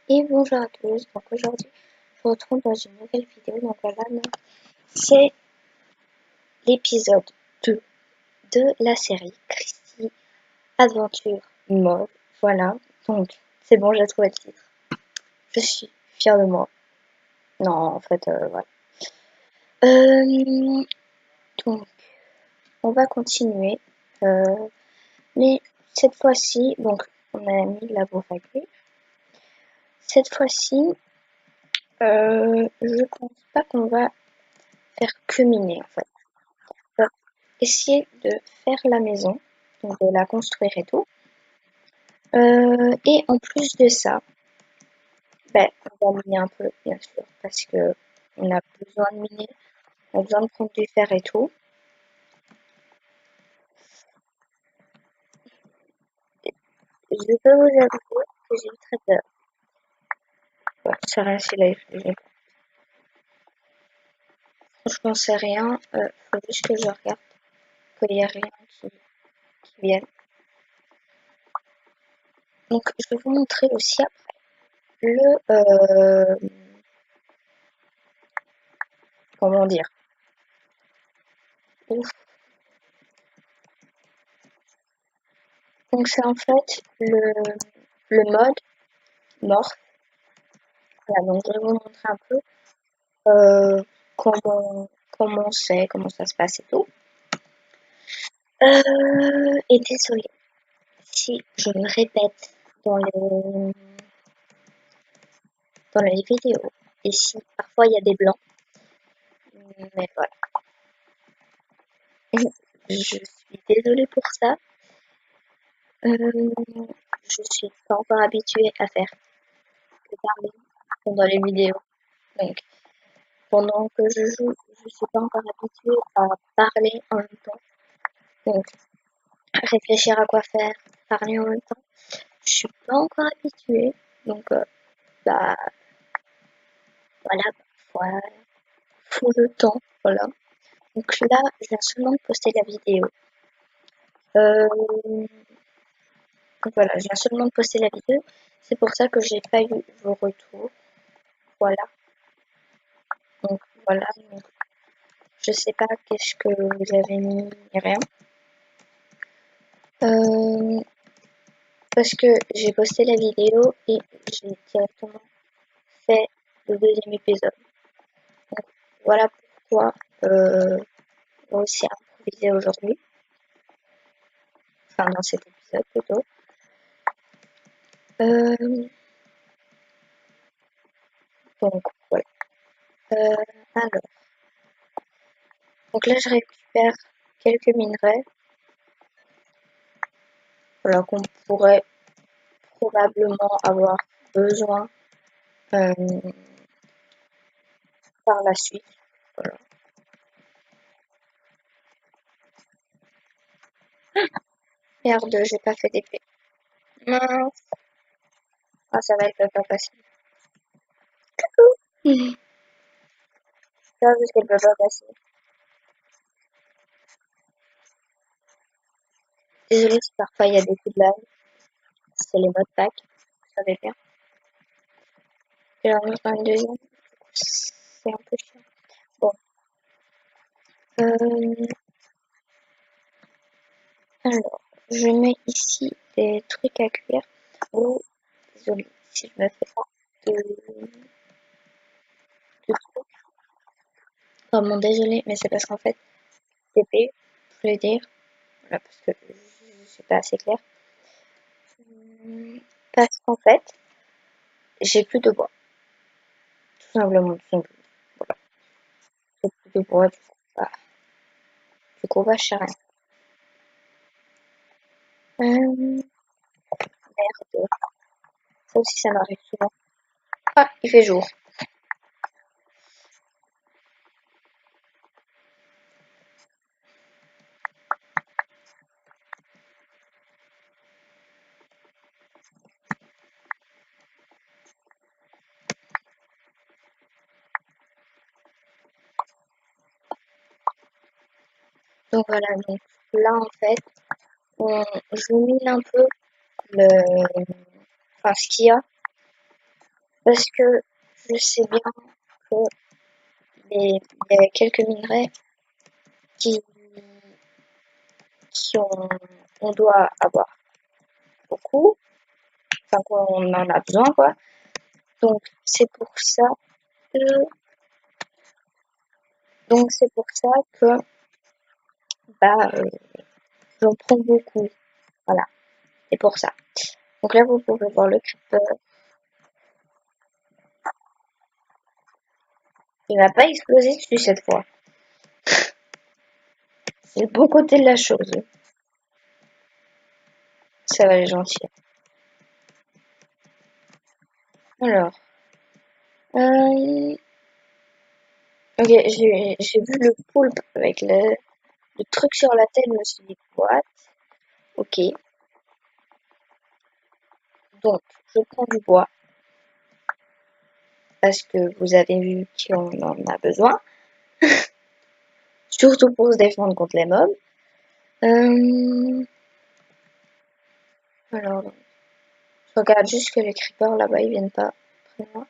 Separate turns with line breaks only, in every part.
Et bonjour à tous, donc aujourd'hui je vous retrouve dans une nouvelle vidéo, donc voilà, c'est l'épisode 2 de la série Christie Adventure Mode, voilà, donc c'est bon, j'ai trouvé le titre, je suis fière de moi, non en fait voilà. Donc on va continuer, mais cette fois-ci, donc on a mis la bouffe à cuire, cette fois-ci je pense pas qu'on va faire que miner en fait. Essayer de faire la maison, donc de la construire et tout. Et en plus de ça, ben, on va miner un peu, bien sûr, parce que on a besoin de miner, on a besoin de prendre du fer et tout. Je peux vous avouer que j'ai eu très peur. Bon, c'est rien si là, franchement, c'est rien. Faut juste que je regarde qu'il n'y a rien qui vienne. Donc, je vais vous montrer aussi après comment dire, ouf. Donc, c'est en fait le mode mort. Voilà, donc je vais vous montrer un peu comment c'est, comment ça se passe et tout. Et désolée si je me répète dans dans les vidéos et si parfois il y a des blancs, mais voilà. Je suis désolée pour ça. Je suis pas encore habituée à faire que parler pendant les vidéos. Donc pendant que je joue, je suis pas encore habituée à parler en même temps. Donc réfléchir à quoi faire, parler en même temps. Je suis pas encore habituée, donc bah voilà, parfois faut le temps, voilà. Donc là, je viens seulement de poster la vidéo. Euh, donc voilà, je viens seulement de poster la vidéo. C'est pour ça que j'ai pas eu vos retours. Voilà. Donc voilà. Donc, je sais pas qu'est-ce que vous avez mis, ni rien. Euh, parce que j'ai posté la vidéo et j'ai directement fait le deuxième épisode. Donc voilà pourquoi on va aussi improviser aujourd'hui. Enfin dans cet épisode plutôt. Euh, donc voilà. Alors, donc là je récupère quelques minerais, voilà, qu'on pourrait probablement avoir besoin euh, par la suite. Voilà. Merde, j'ai pas fait d'épée. Mince. Ah, ça va être pas facile. Ça, parce qu'elle peut pas passer. Désolée si parfois il y a des coups de live. C'est les modes pack, vous savez bien. Et alors, un deuxième, c'est un peu chiant. Bon. Euh, alors, je mets ici des trucs à cuire. Oh, désolée si je me fais pas de trucs. Vraiment désolée, mais c'est parce qu'en fait, TP, je voulais dire, voilà, parce que je suis pas assez claire. Parce qu'en fait, j'ai plus de bois. Tout simplement, tout simplement. Voilà. J'ai plus de bois, du coup, bah, je sais rien. Merde. Ça aussi, ça m'arrive souvent. Ah, il fait jour. Donc voilà, donc là, en fait, je mine un peu le, enfin, ce qu'il y a. Parce que je sais bien que il y a quelques minerais qui, on doit avoir beaucoup, enfin qu'on en a besoin quoi. Donc c'est pour ça que que bah j'en prends beaucoup. Voilà, c'est pour ça. Donc là vous pouvez voir le creeper. Il va pas exploser dessus cette fois. C'est le bon côté de la chose. Ça va les gentils. Alors, ok, j'ai vu le poulpe avec le truc sur la tête, je me suis dit what? Ok, donc je prends du bois parce que vous avez vu qu'on en a besoin, surtout pour se défendre contre les mobs. Alors, je regarde juste que les creepers là-bas ils viennent pas près de moi.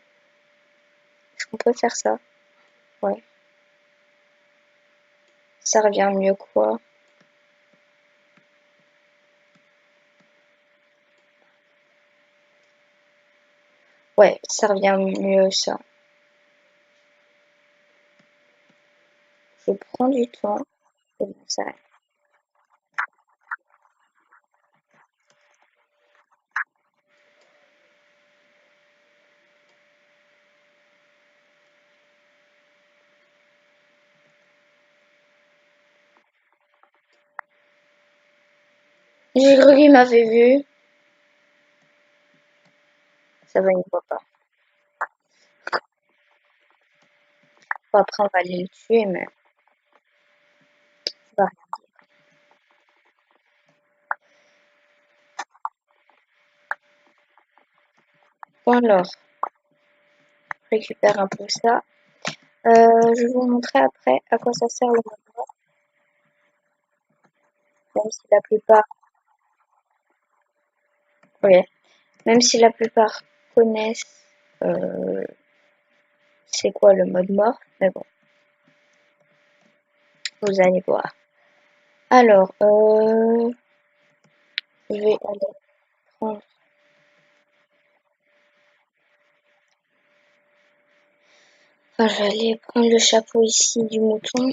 Est-ce qu'on peut faire ça? Ouais. Ça revient mieux quoi? Ouais, ça revient mieux ça. Je prends du temps. C'est bon, ça. J'ai cru qu'il m'avait vu. Ça va, il ne voit pas. Bon, après, on va aller le tuer, mais ça va rien. Bon, alors, je récupère un peu ça. Je vais vous montrer après à quoi ça sert le mode, même si la plupart, oui, même si la plupart connaissent c'est quoi le mode mort, mais bon, vous allez voir. Alors, je vais aller prendre, enfin, je vais aller prendre le chapeau ici du mouton.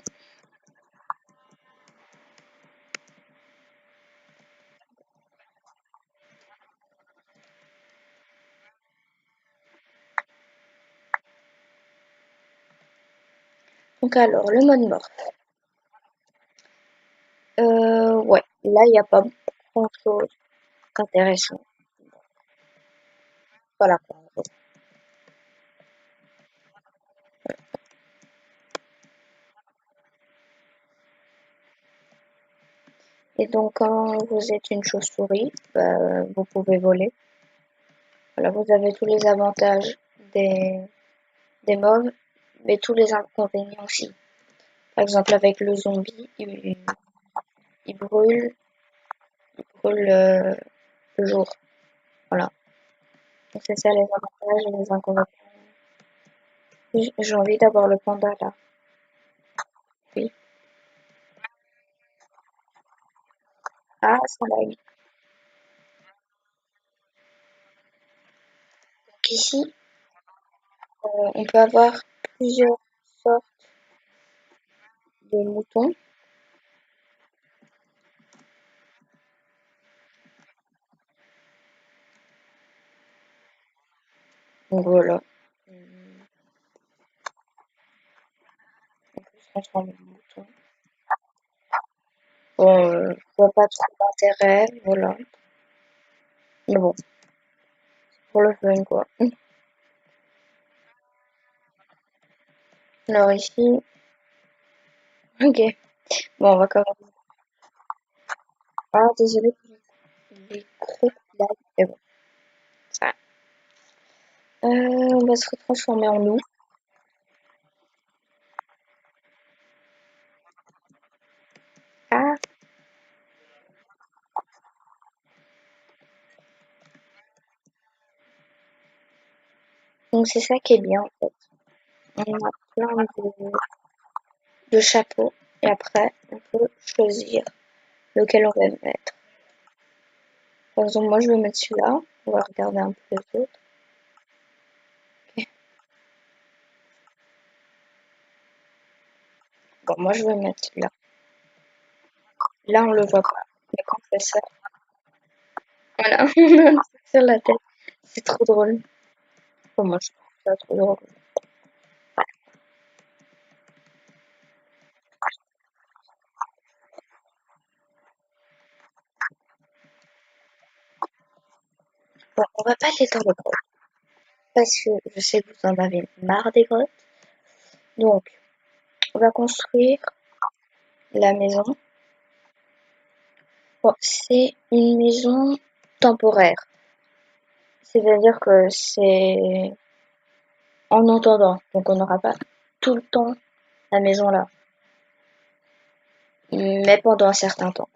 Donc alors, le mode mort. Ouais, là, il n'y a pas grand chose d'intéressant. Voilà. Et donc, quand vous êtes une chauve-souris, bah, vous pouvez voler. Voilà, vous avez tous les avantages des mobs, mais tous les inconvénients aussi. Par exemple, avec le zombie, il brûle, le jour. Voilà. Donc, c'est ça les avantages et les inconvénients. Oui, j'ai envie d'avoir le panda là. Oui. Ah, ça lag. Donc ici, on peut avoir plusieurs sortes de moutons. Donc voilà. On peut se transformer en mouton. Bon, je vois pas trop d'intérêt, voilà. Mais bon, pour le fun, quoi. Alors ici, ok. Bon, on va quand même. Ah, désolé pour les gros là. Mais bon, ça. On va se transformer en loup. Ah, Donc c'est ça qui est bien en fait. On a plein de chapeaux et après on peut choisir lequel on va mettre. Par exemple, moi je vais mettre celui-là. On va regarder un peu les autres. Ok. Bon, moi je vais mettre celui-là. Là, on le voit pas. Mais quand on fait ça, voilà, on a un truc sur la tête. C'est trop drôle. Bon, moi je trouve ça trop drôle. Bon, on va pas aller dans le grottes. Parce que je sais que vous en avez marre des grottes. Donc, on va construire la maison. Bon, c'est une maison temporaire. C'est-à-dire que c'est en entendant. Donc, on n'aura pas tout le temps la maison là. Mais pendant un certain temps.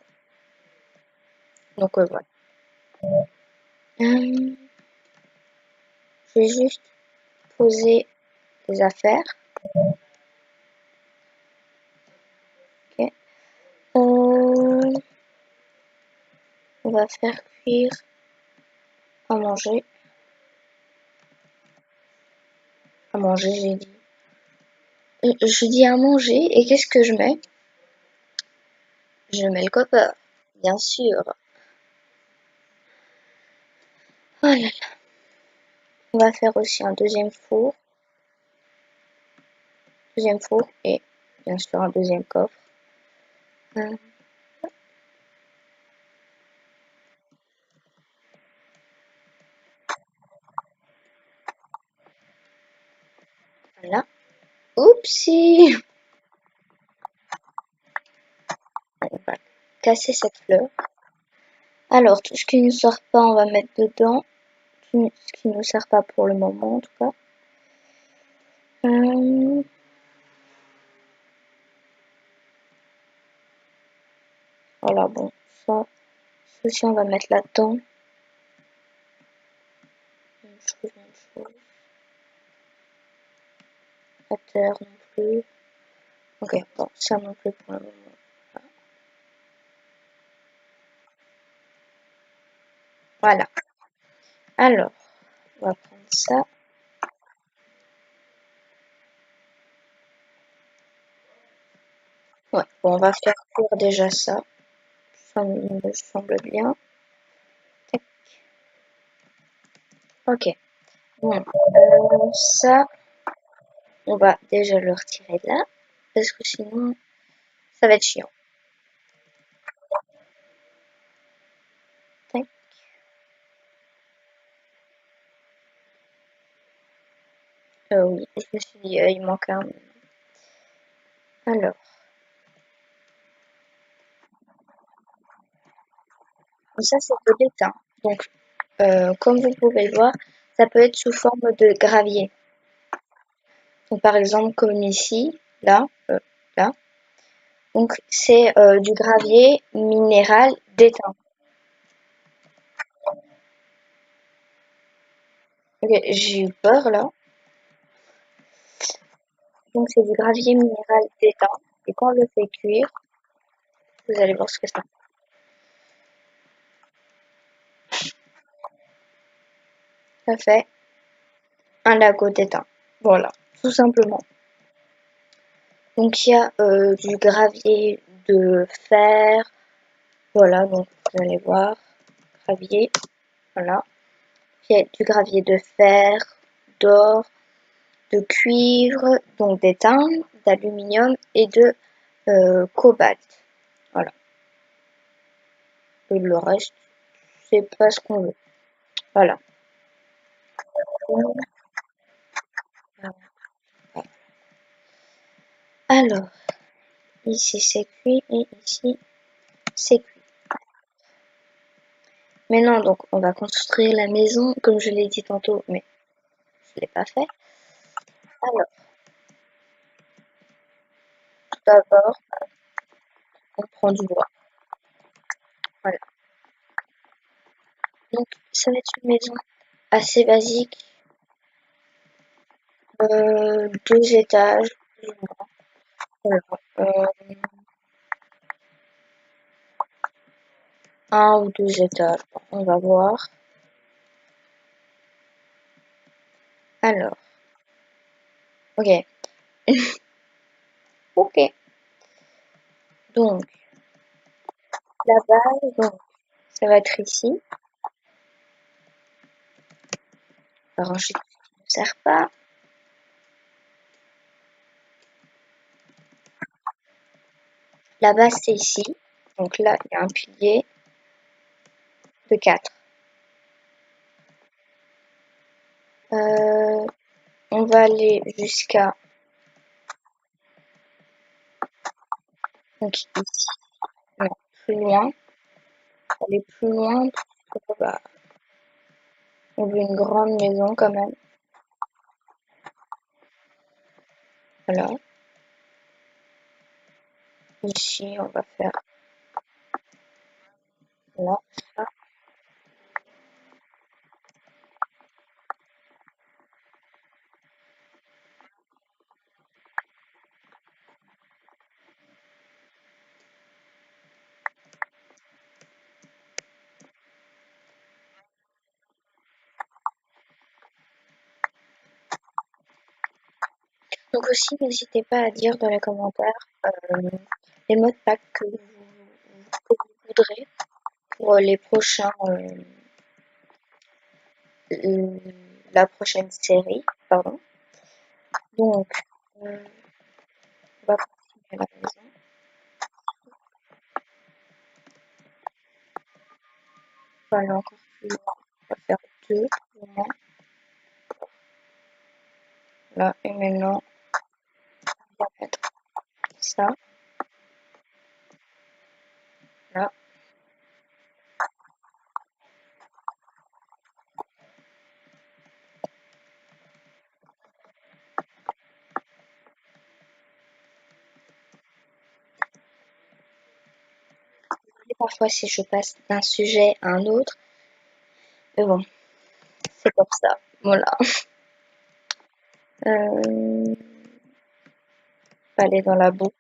Donc, voilà. Je vais juste poser les affaires. Ok. On va faire cuire à manger. À manger, j'ai dit. Je dis à manger et qu'est-ce que je mets? Je mets le copper, bien sûr. Oh là là. On va faire aussi un deuxième four et bien sûr un deuxième coffre. Euh, Voilà. Oupsie! On va casser cette fleur. Alors, tout ce qui ne sort pas, on va mettre dedans. Ce qui ne sert pas pour le moment, en tout cas. Voilà, bon, ça, ceci, on va mettre là-dedans. Même chose. La terre non plus. Ok, bon, ça non plus pour le moment. Voilà. Alors, on va prendre ça. Ouais, bon, on va faire cuire déjà ça. Ça me semble bien. Tac. Ok. Bon, ça, on va déjà le retirer de là. Parce que sinon, ça va être chiant. Tac. Oui, je me suis dit, il manque un. Alors, ça, c'est de l'étain. Donc, comme vous pouvez le voir, ça peut être sous forme de gravier. Donc, par exemple, comme ici, là, là. Donc, c'est du gravier minéral d'étain. Ok, j'ai eu peur là. Donc, c'est du gravier minéral d'étain. Et quand on le fait cuire, vous allez voir ce que ça fait. Ça fait un lago d'étain. Voilà, tout simplement. Donc, il y a du gravier de fer. Voilà, donc vous allez voir. Gravier. Voilà. Il y a du gravier de fer, d'or, de cuivre, donc d'étain, d'aluminium et de cobalt. Voilà. Et le reste, c'est pas ce qu'on veut. Voilà. Alors, ici c'est cuit et ici c'est cuit. Maintenant, donc, on va construire la maison, comme je l'ai dit tantôt, mais je l'ai pas fait. Alors, tout d'abord, on prend du bois. Voilà. Donc, ça va être une maison assez basique. 2 étages, plus ou moins. Voilà. Un ou 2 étages, on va voir. Alors, ok. Ok. Donc, la base, donc, ça va être ici. On va ranger tout ce qui ne sert pas. La base, c'est ici. Donc là, il y a un pilier de 4. On va aller jusqu'à donc ici. Non, plus loin. Aller plus loin parce que bah, on veut une grande maison quand même. Voilà. Ici, on va faire là, ça. Donc aussi, n'hésitez pas à dire dans les commentaires les mots de pack que vous voudrez pour les prochains, la prochaine série, pardon. Donc, on va continuer à la maison. On va aller encore plus loin. On va faire 2 au moins. Là, et maintenant, on va mettre ça, là. Et parfois, si je passe d'un sujet à un autre, mais bon, c'est comme ça. Voilà. On va aller dans la boue.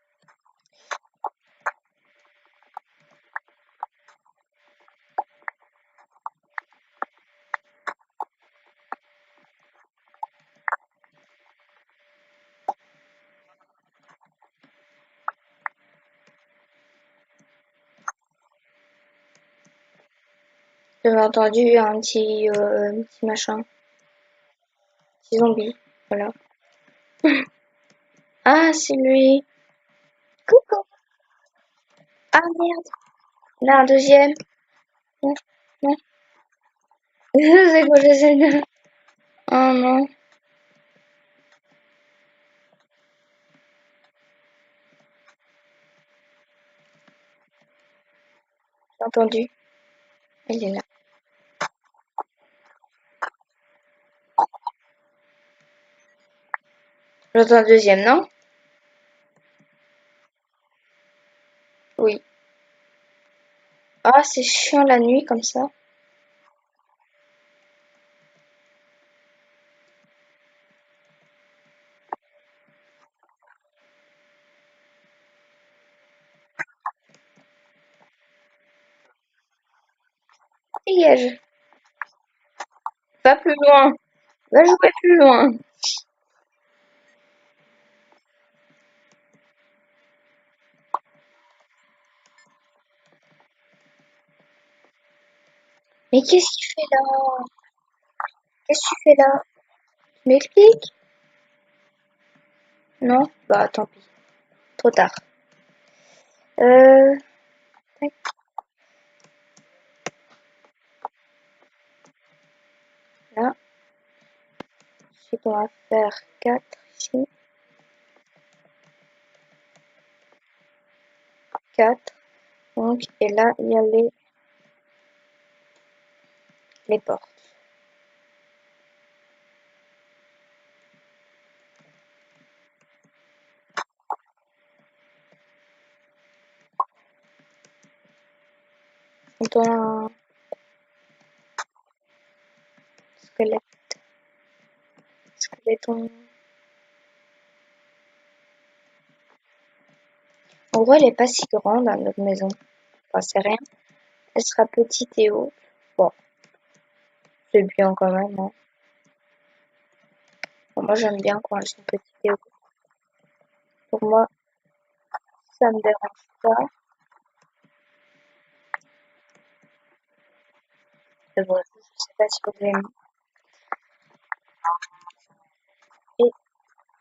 J'avais entendu un petit machin, petit zombie. Voilà. Ah, c'est lui. Coucou. Ah merde. Là, un deuxième. Non, non. C'est quoi, j'essaie de... Oh non. J'ai entendu. Il est là. J'entends le deuxième, non? Oui. Ah, c'est chiant la nuit comme ça. Dégage. Va plus loin. Va jouer plus loin. Mais qu'est-ce qu'il fait là? Qu'est-ce que tu fais là? Tu m'expliques? Non? Bah, tant pis. Trop tard. Euh... Tac. Là. Ensuite, on va faire 4 ici. 4. Donc, et là, il y a les portes. On a un squelette. Squeletton. En gros, elle est pas si grande, hein, notre maison. Enfin, c'est rien. Elle sera petite et haute. Bon, c'est bien quand même, hein. Bon, moi, j'aime bien quand elles sont petites et hautes. Pour moi, ça me dérange pas. Mais bon, je sais pas si vous aimez. Et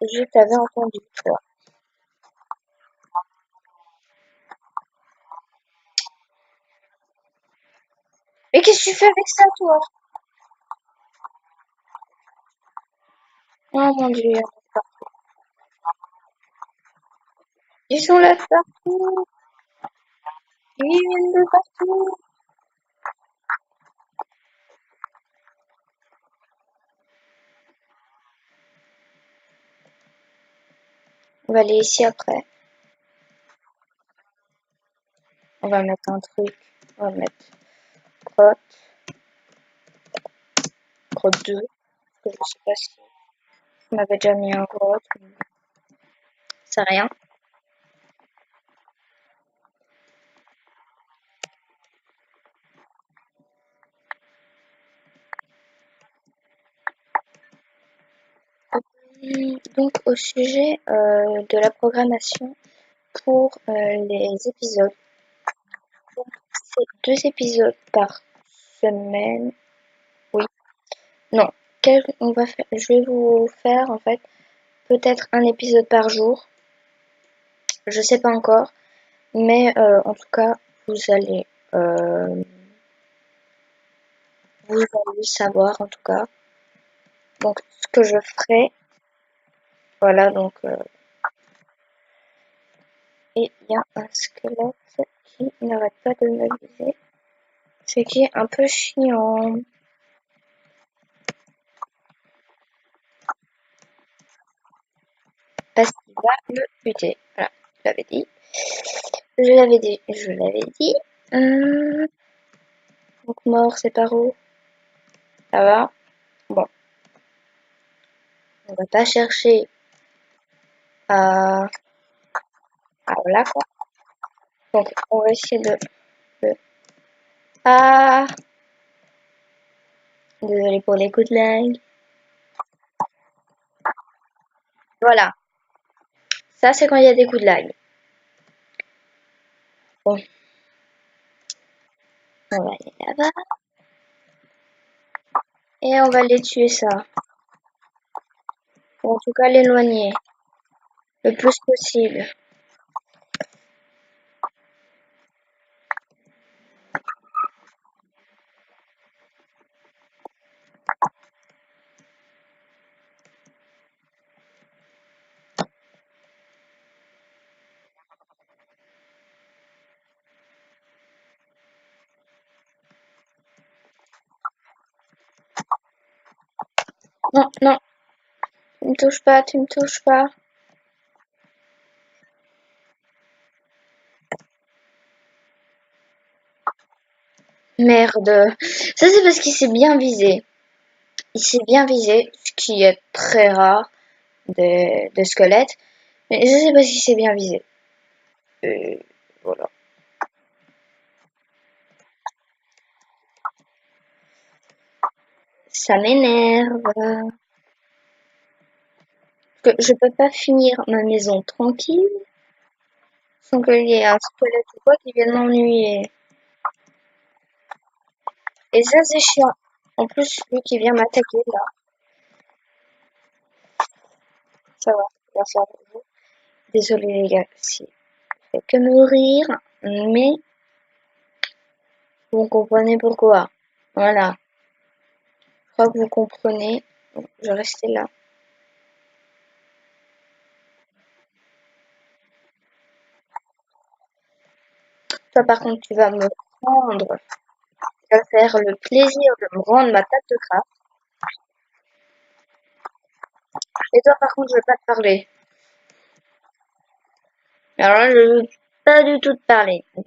je t'avais entendu, toi. Mais qu'est-ce que tu fais avec ça, toi? Oh mon Dieu, ils sont là de partout. Ils viennent de partout. On va aller ici après. On va mettre un truc. On va mettre grotte, grotte 2. Parce que je sais pas si on avait déjà mis un grotte. C'est rien. Donc au sujet de la programmation pour les épisodes. Donc c'est 2 épisodes par semaine. Oui. Non. On va faire. Je vais vous faire en fait peut-être un épisode par jour. Je sais pas encore. Mais en tout cas, vous allez euh, vous allez savoir en tout cas. Donc ce que je ferai. Voilà donc et il y a un squelette qui n'arrête pas de me viser. Ce qui est un peu chiant. Parce qu'il va me buter. Voilà, je l'avais dit. Je l'avais dit, je l'avais dit. Donc mort, c'est par où? Ça va? Bon, on va pas chercher à... voilà quoi. Donc on va essayer de- Ah, désolé pour les coups de lag. Voilà, ça c'est quand il y a des coups de lag. Bon, on va aller là-bas. Et on va les tuer ça. Ou en tout cas l'éloigner le plus possible. Non, non, tu me touches pas, tu me touches pas. Merde. Ça c'est parce qu'il s'est bien visé. Il s'est bien visé, ce qui est très rare de squelettes. Mais ça c'est parce qu'il s'est bien visé. Et voilà. Ça m'énerve. Que je peux pas finir ma maison tranquille sans qu'il y ait un squelette ou quoi qui vienne m'ennuyer. Et ça c'est chiant. En plus, lui qui vient m'attaquer là, ça va. Merci à vous. Désolé les gars, si je fais que mourir, mais vous comprenez pourquoi. Voilà. Je crois que vous comprenez. Donc, je vais rester là. Toi par contre, tu vas me prendre, tu vas faire le plaisir de me rendre ma table de craft. Et toi par contre, je vais pas te parler. Alors là, je veux pas du tout te parler, ok?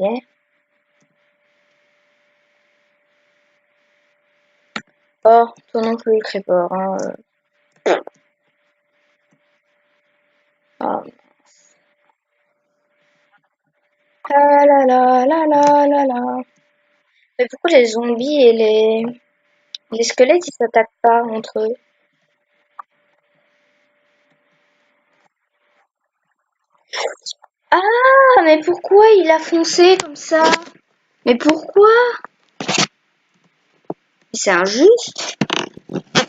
Oh, toi non plus, Crépor, hein. Oh. Ah là là là là là là. Mais pourquoi les zombies et les squelettes ils s'attaquent pas entre eux? Ah mais pourquoi il a foncé comme ça? Mais pourquoi? C'est injuste.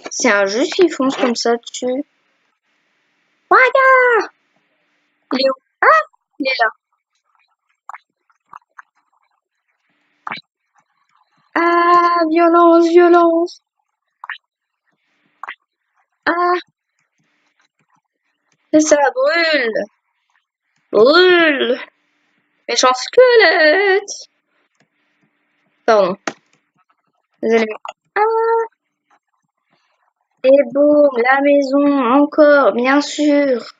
C'est injuste qu'il fonce comme ça dessus. Regarde! Il est où? Ah! Il est là. Ah! Violence, violence! Ah! Ça brûle! Brûle! Méchant squelette! Pardon. Désolé. Ah! Et boum! La maison! Encore! Bien sûr!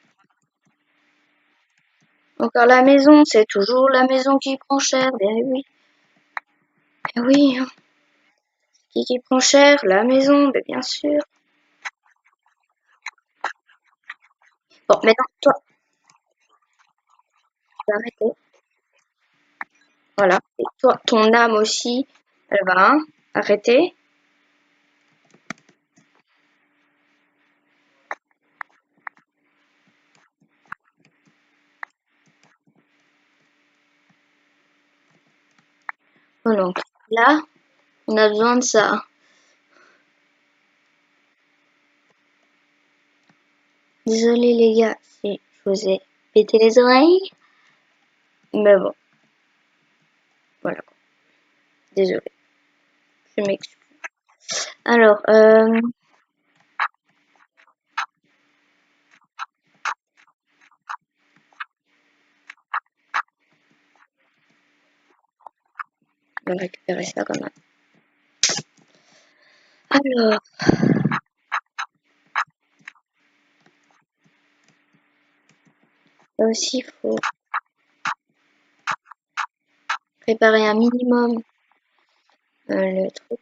Encore la maison! C'est toujours la maison qui prend cher! Bien oui! Eh oui! Hein. Qui prend cher? La maison! Mais bien sûr! Bon, maintenant, toi, tu vas arrêter. Voilà. Et toi, ton âme aussi, elle va arrêter. Oh, donc là, on a besoin de ça. Désolé les gars si je vous ai pété les oreilles. Mais bon, voilà. Désolé. Je m'excuse. Alors, je vais récupérer ça quand même. Alors, là aussi, il faut préparer un minimum le truc.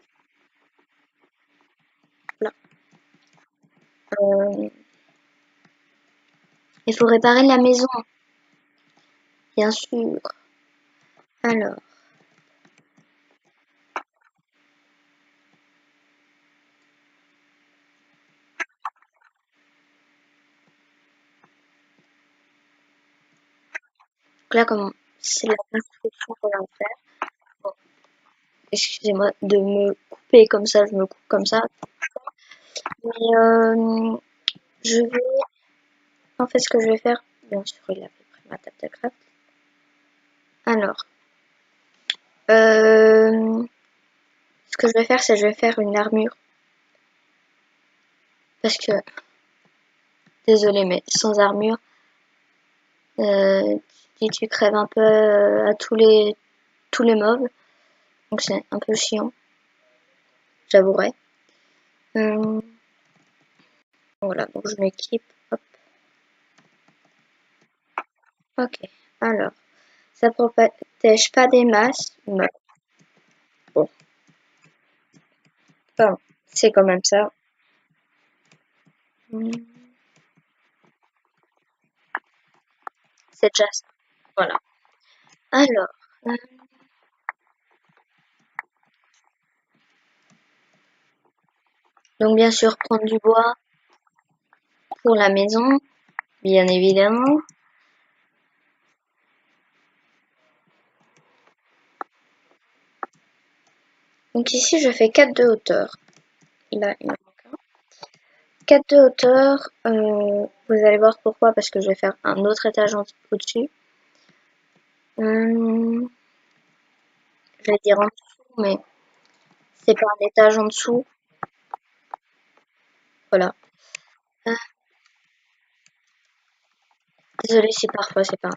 Là. Euh, il faut réparer la maison, bien sûr. Alors, là, comme c'est la construction qu'on va faire. Bon, excusez-moi de me couper comme ça, je me coupe comme ça. Mais je vais, en fait, ce que je vais faire, bien sûr, il avait pris ma table de craft. Alors, ce que je vais faire, c'est que je vais faire une armure. Parce que, désolé, mais sans armure, tu crèves un peu à tous les mobs. Donc c'est un peu chiant, j'avouerai. Euh, voilà, donc je m'équipe. Hop. Ok, alors, ça protège pas des masses, mais bon, enfin, c'est quand même ça. C'est déjà ça. Voilà. Alors, donc bien sûr prendre du bois pour la maison, bien évidemment. Donc ici je fais 4 de hauteur. Là, il en manque un. 4 de hauteur, vous allez voir pourquoi, parce que je vais faire un autre étage au-dessus. Je vais dire en dessous, mais c'est pas un étage en dessous. Voilà. Ah, désolée si parfois c'est pas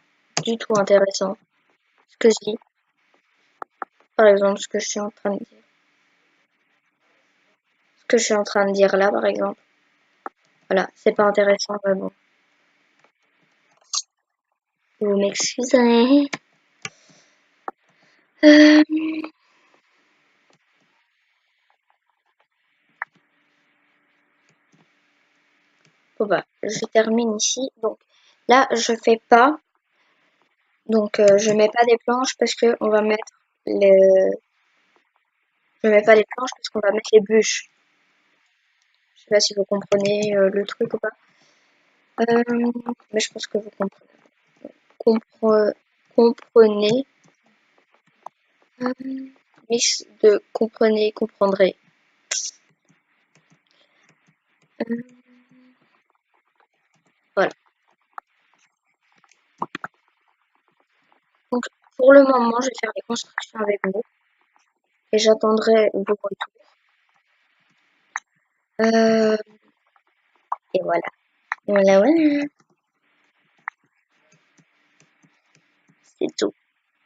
du tout intéressant ce que je dis. Par exemple, ce que je suis en train de dire. Ce que je suis en train de dire là, par exemple. Voilà, c'est pas intéressant, mais bon. Vous m'excuserez. Euh, bon bah, je termine ici. Donc là, je fais pas Donc je mets pas des planches parce que on va mettre les. Je mets pas les planches parce qu'on va mettre les bûches. Je sais pas si vous comprenez le truc ou pas. Mais je pense que vous comprenez. Comprenez. Mix de comprenez, comprendrez. Voilà. Donc pour le moment, je vais faire les constructions avec vous et j'attendrai vos retours. Euh, et voilà. Voilà, voilà. C'est tout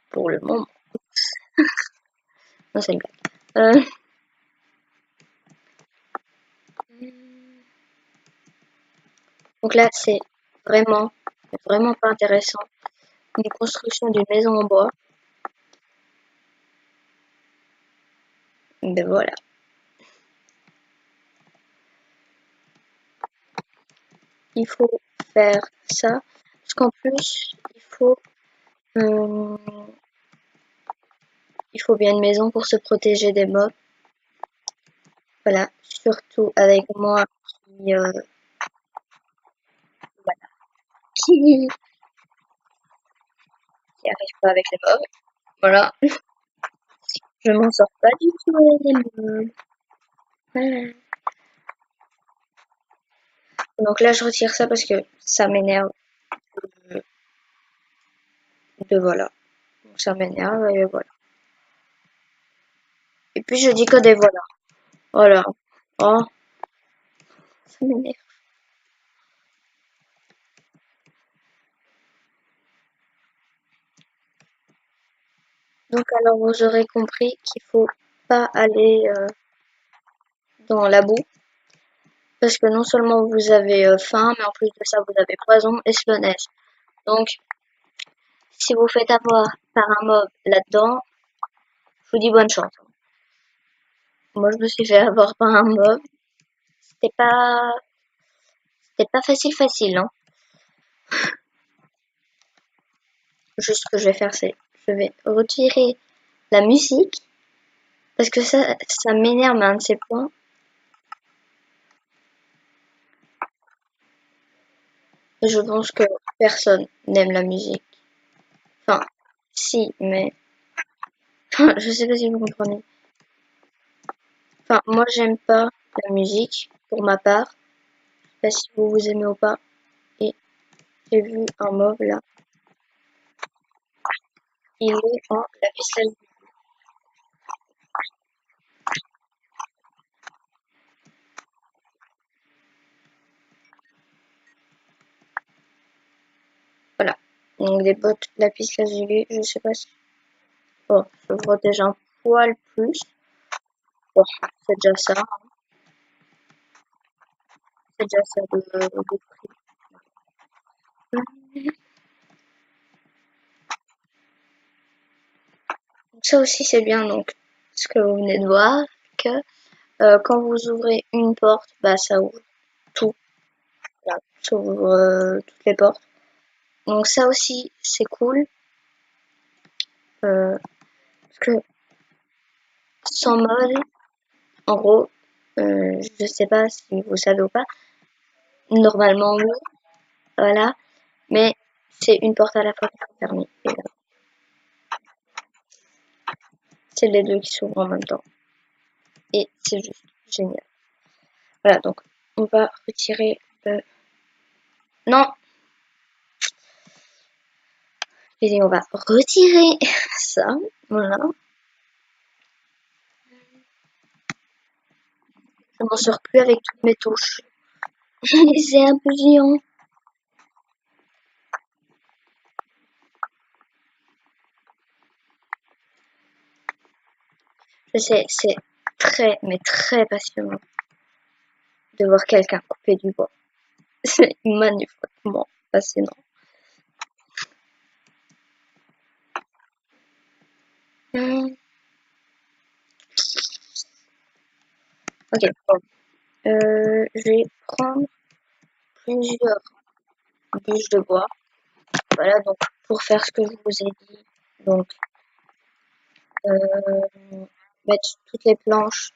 pour le moment. Non, c'est une blague. Donc là, c'est vraiment, vraiment pas intéressant. Une construction d'une maison en bois. Ben voilà. Il faut faire ça. Parce qu'en plus, euh, il faut bien une maison pour se protéger des mobs. Voilà. Surtout avec moi voilà, qui arrive pas avec les mobs. Voilà. Je m'en sors pas du tout avec les mobs. Voilà. Donc là, je retire ça parce que ça m'énerve. De voilà. Donc ça m'énerve et voilà. Et puis je dis que des voilà. Voilà. Oh, ça m'énerve. Donc alors vous aurez compris qu'il faut pas aller dans la boue parce que non seulement vous avez faim, mais en plus de ça vous avez poison et spawnage. Donc si vous faites avoir par un mob là-dedans, je vous dis bonne chance. Moi je me suis fait avoir par un mob. C'était pas c'était pas facile hein. Juste ce que je vais faire c'est je vais retirer la musique parce que ça m'énerve à un de ces points. Et je pense que personne n'aime la musique. Enfin, si, mais je sais pas si vous comprenez. Enfin, moi j'aime pas la musique pour ma part. Je sais pas si vous aimez ou pas. Et j'ai vu un mob là. Il est en lapis lazuli. Voilà. Donc des bottes lapis lazuli. Je sais pas si. Oh, je vois déjà un poil plus. Bon, c'est déjà ça. C'est déjà ça de prix. Donc ça aussi c'est bien. Donc ce que vous venez de voir que quand vous ouvrez une porte, bah ça ouvre tout. Voilà, ça ouvre toutes les portes. Donc ça aussi c'est cool. Parce que sans mode, en gros, je sais pas si vous savez ou pas, normalement oui, voilà, mais c'est une porte à la fois qui est fermée. Et là, c'est les deux qui s'ouvrent en même temps. Et c'est juste génial. Voilà, donc on va retirer le... Non, et on va retirer ça, voilà. Je m'en sors plus avec toutes mes touches. C'est un peu géant. Je sais, c'est très, mais très passionnant de voir quelqu'un couper du bois. C'est magnifiquement fascinant. Hmm, ok, bon. Je vais prendre plusieurs bûches de bois. Voilà, donc pour faire ce que je vous ai dit. Donc, mettre toutes les planches,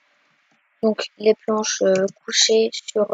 donc les planches couchées sur